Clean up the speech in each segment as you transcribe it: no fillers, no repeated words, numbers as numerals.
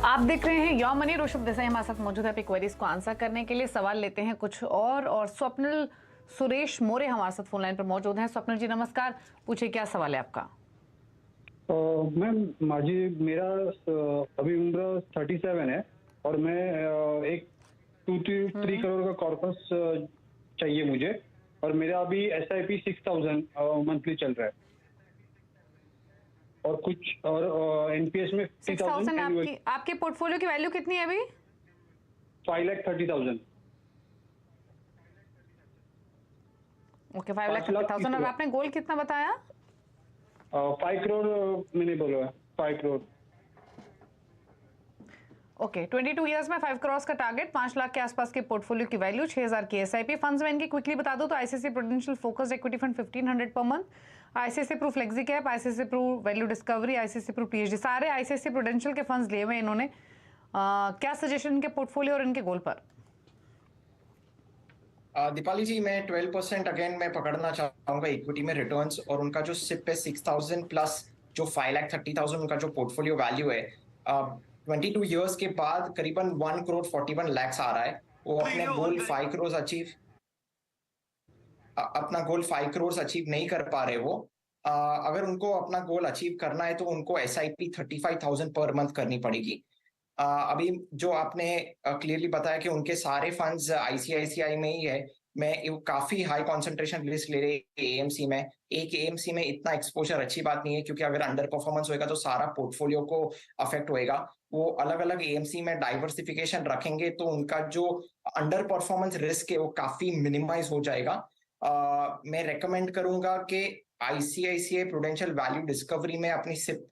आप देख रहे हैं योर मनी। ऋषभ देसाई हमारे साथ मौजूद है। अपनी क्वेरीज को आंसर करने के लिए सवाल लेते हैं कुछ और स्वप्निल सुरेश मोरे हमारे साथ फोन लाइन पर मौजूद हैं। स्वप्निल जी नमस्कार, पूछिए क्या सवाल है आपका। मैम माजी मेरा अभी उम्र 37 है और मैं एक 2-3 करोड़ का कॉर्पस चाहिए मुझे, और मेरा अभी SIP 6000 मंथली चल रहा है और कुछ और NPS में 50,000। आपके पोर्टफोलियो की वैल्यू कितनी है अभी? 5,30,000। ओके, 5,30,000। और आपने गोल कितना बताया? 5 करोड़ मैंने बोला है, 5 करोड़। ओके, 22 इयर्स में 5 करोड़ का टारगेट, 5 लाख के आसपास के पोर्टफोलियो की वैल्यू, 6,000 की SIP फंड्स में इनकी क्विकली बता दो तो ICICI prudential focused equity fund 1500 per month, ICICI Pru flexi cap, ICICI Pru value discovery, ICICI Pru PhD, सारे ICICI प्रूडेंशियल के फंड्स लिए हुए इन्होंने। क्या सजेशन इनके पोर्टफोलियो और इनके गोल पर? दीपाली जी, मैं 12% अगेन मैं पकड़ना चाहूंगा इक्विटी में रिटर्न्स, और उनका जो सिप है 6,000 प्लस जो 5,30,000 उनका जो पोर्टफोलियो वैल्यू है 22 इयर्स के बाद करीबन 1 करोड़ 41 लाख आ रहा है। वो अपने गोल 5 करोड़ अचीव अपना गोल 5 करोड़ अचीव नहीं कर पा रहे वो। अगर उनको अपना गोल अचीव करना है तो उनको SIP 35,000 पर मंथ करनी पड़ेगी। अभी जो आपने क्लियरली बताया कि उनके सारे फंड्स ICICI में ही है। मैं काफी हाई कंसंट्रेशन रिस्क ले रहे AMC में। एक AMC में इतना एक्सपोजर अच्छी बात नहीं है, क्योंकि अगर अंडर परफॉर्मेंस होएगा तो सारा पोर्टफोलियो को अफेक्ट होएगा। वो अलग अलग AMC में डाइवर्सिफिकेशन रखेंगे तो उनका जो अंडर परफॉर्मेंस रिस्क है वो काफी मिनिमाइज हो जाएगा। मैं रेकमेंड करूंगा कि ICICI प्रूडेंशियल वैल्यू डिस्कवरी में अपनी सिप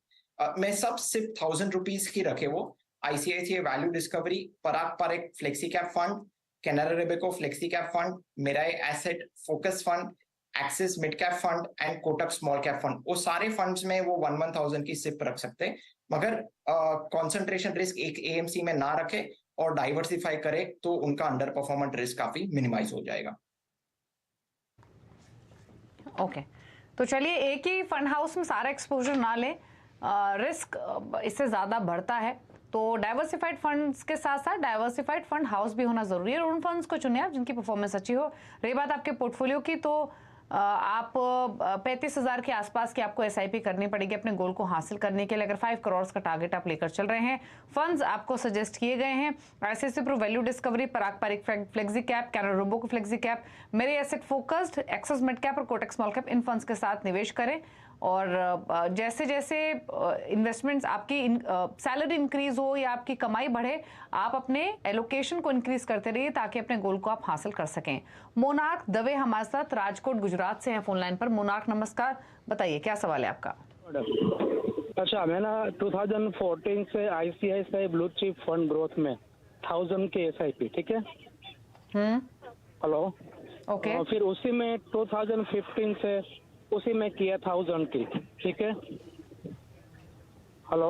मैं सब सिप 1,000 रुपीज की रखे वो। ICICI value discovery, Parag Parekh flexi cap fund, Canara Robeco flexi cap fund, Mirae asset focus fund, Axis mid cap fund and Kotak small cap fund, वो सारे फंड्स में वो 1,000 की सिप रख सकते हैं। मगर कंसंट्रेशन रिस्क एक AMC में ना रखे और डाइवर्सिफाई करे तो उनका अंडर परफॉर्मेंस रिस्क काफी मिनिमाइज हो जाएगा। ओके, तो चलिए एक ही फंड हाउस में सारा एक्सपोजर ना ले, रिस्क इससे ज्यादा बढ़ता है, तो डाइवर्सिफाइड फंड्स के साथ साथ डाइवर्सिफाइड फंड हाउस भी होना जरूरी है और उन फंड्स को चुने आप जिनकी परफॉर्मेंस अच्छी हो। रही बात आपके पोर्टफोलियो की, तो आप 35,000 के आसपास की आपको SIP करनी पड़ेगी अपने गोल को हासिल करने के लिए, अगर 5 करोड़ का टारगेट आप लेकर चल रहे हैं। फंड्स आपको सजेस्ट किए गए हैं ICICI Pru value discovery, Parag Parekh flexi cap, Canara Robeco flexi cap, Mirae asset focused, Axis mid cap और कोटक स्मॉल कैप, इन फंड्स के साथ निवेश करें। और जैसे जैसे इन्वेस्टमेंट्स आपकी सैलरी इंक्रीज हो या आपकी कमाई बढ़े, आप अपने एलोकेशन को इंक्रीज करते रहिए ताकि अपने गोल को आप हासिल कर सकें। मोनार्क दवे हमारे साथ राजकोट गुजरात से हैं फोन लाइन पर। मोनार्क नमस्कार, बताइए क्या सवाल है आपका। अच्छा, मैं ना 2014 से ICICI blue chip fund growth में 1,000 के SIP, ठीक है। Hello, okay. फिर उसी में 2015 से उसी में किया 1,000 की, ठीक है। हेलो,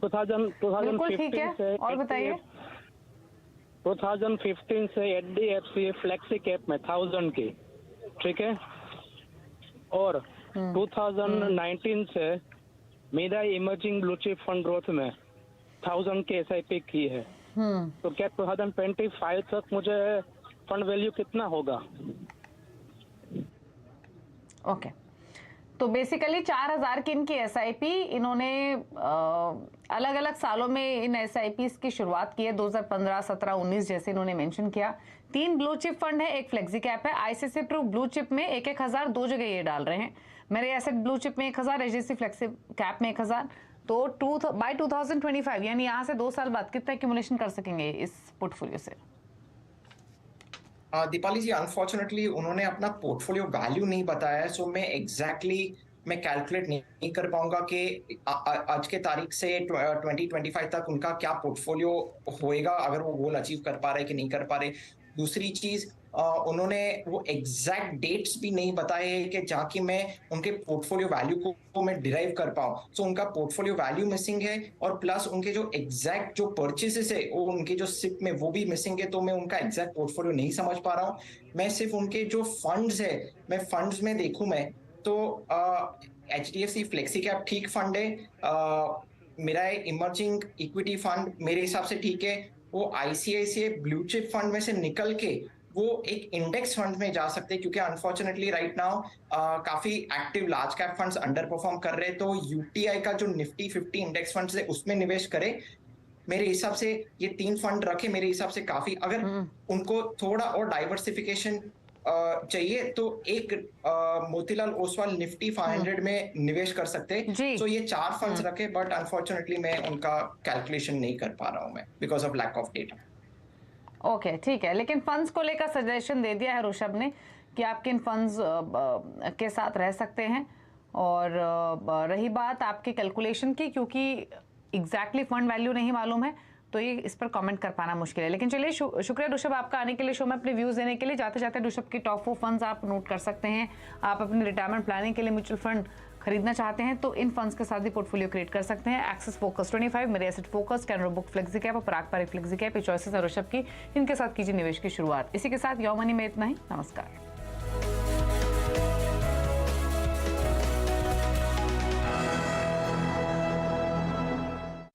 2015 से, और बताइए। 2015 से HDFC फ्लेक्सी कैप में 1,000 की, ठीक है। और 2019 से मेरा emerging blue chip fund growth में 1,000 के SIP की है। तो क्या 2025 तक मुझे फंड वैल्यू कितना होगा? ओके, तो बेसिकली 4,000 की इनकी SIP, इन्होंने अलग अलग सालों में इन SIPs की शुरुआत की है, 2015, 17, 19 जैसे इन्होंने मेंशन किया। 3 ब्लू चिप फंड है, एक फ्लेक्सी कैप है। ICICI प्रू ब्लू चिप में 1,000 दो जगह ये डाल रहे हैं। मेरे एसेट ब्लू चिप में 1,000, HDFC फ्लेक्सी कैप में 1,000। तो बाय 2025 यानी यहाँ से 2 साल बाद कितना एक्यूमुलेशन कर सकेंगे इस पोर्टफोलियो से? दीपाली जी, अनफॉर्चुनेटली उन्होंने अपना पोर्टफोलियो वैल्यू नहीं बताया है, सो मैं एग्जैक्टली मैं कैलकुलेट नहीं कर पाऊंगा कि आज के तारीख से 2025 तक उनका क्या पोर्टफोलियो होएगा, अगर वो गोल अचीव कर पा रहे कि नहीं कर पा रहे। दूसरी चीज, उन्होंने वो एग्जैक्ट डेट्स भी नहीं बताए हैं कि जहाँ की मैं उनके पोर्टफोलियो वैल्यू को मैं डिराइव कर पाऊँ। सो उनका पोर्टफोलियो वैल्यू मिसिंग है, और प्लस उनके जो एग्जैक्ट जो परचेसेस है वो उनके जो सिप में वो भी मिसिंग है। तो मैं उनका एग्जैक्ट पोर्टफोलियो नहीं समझ पा रहा हूँ। मैं सिर्फ उनके जो फंड्स है, मैं फंड्स में देखूं मैं तो HDFC फ्लेक्सी कैप ठीक फंड है, मेरा इमर्जिंग इक्विटी फंड मेरे हिसाब से ठीक है, वो आईसीआईसीआई ब्लू चिप फंड में से निकल के वो एक इंडेक्स फंड में जा सकते हैं, क्योंकि अनफॉर्चुनेटली राइट नाउ काफी active large cap funds under perform कर रहे हैं। तो यूटीआई का जो निफ्टी 50 इंडेक्स फंड है उसमें निवेश करे। मेरे हिसाब से ये 3 फंड रखे, मेरे हिसाब से काफी। अगर उनको थोड़ा और डाइवर्सिफिकेशन चाहिए तो एक मोतीलाल ओसवाल निफ्टी 500 में निवेश कर सकते हैं। तो ये 4 फंड्स रखे, बट अनफॉर्चुनेटली मैं उनका कैलकुलेशन नहीं कर पा रहा हूं मैं, because of lack of data. Okay, ठीक है, लेकिन फंड्स को लेकर सजेशन दे दिया है ऋषभ ने कि आप किन फंड्स के साथ रह सकते हैं। और रही बात आपके कैलकुलेशन की, क्योंकि एग्जैक्टली फंड वैल्यू नहीं मालूम है तो ये इस पर कमेंट कर पाना मुश्किल है। लेकिन चलिए, शुक्रिया ऋषभ आपका आने के लिए, शो में अपने व्यूज देने के लिए। जाते जाते ऋषभ की टॉप 4 फंड्स आप नोट कर सकते हैं। आप अपने रिटायरमेंट प्लानिंग के लिए म्यूचुअल फंड खरीदना चाहते हैं तो इन फंड्स के साथ भी पोर्टफोलियो क्रिएट कर सकते हैं। एक्सिस फोकस 25, मेरे asset focus, Canara book flexi cap और पराग पारी फ्लेक्सी कैप, ये चॉइसेस है ऋषभ की, इनके साथ कीजिए निवेश की शुरुआत। इसी के साथ योर मनी में इतना ही। नमस्कार।